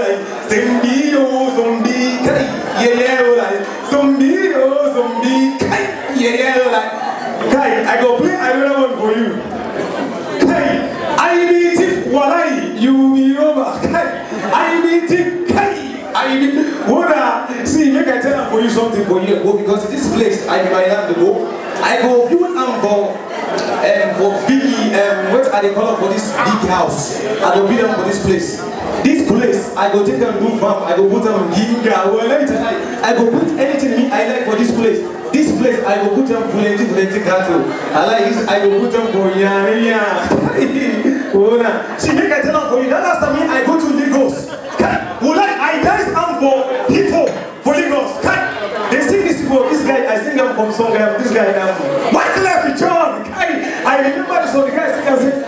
like zombie, oh zombie, yeah, like zombie, oh zombie, yeah, like. I go play another one for you. I need it, walai, you be over. I need it, I need it. See, make I tell them for you something for you. Because this place, I have to go. I go do for biggie, what are they called for this big house? I go be them for this place. This place, I go take them do farm. I go put them ginga. I go put anything I like for this place. This place, I go put them plenty cattle. I like this, I go put them for yanya. See, make I tell them for you. That last time I go to Lagos. I dance for hip hop for Lagos. They sing this for this guy. I sing them from song. This guy, White Left John. I remember this one. The guy sing and say,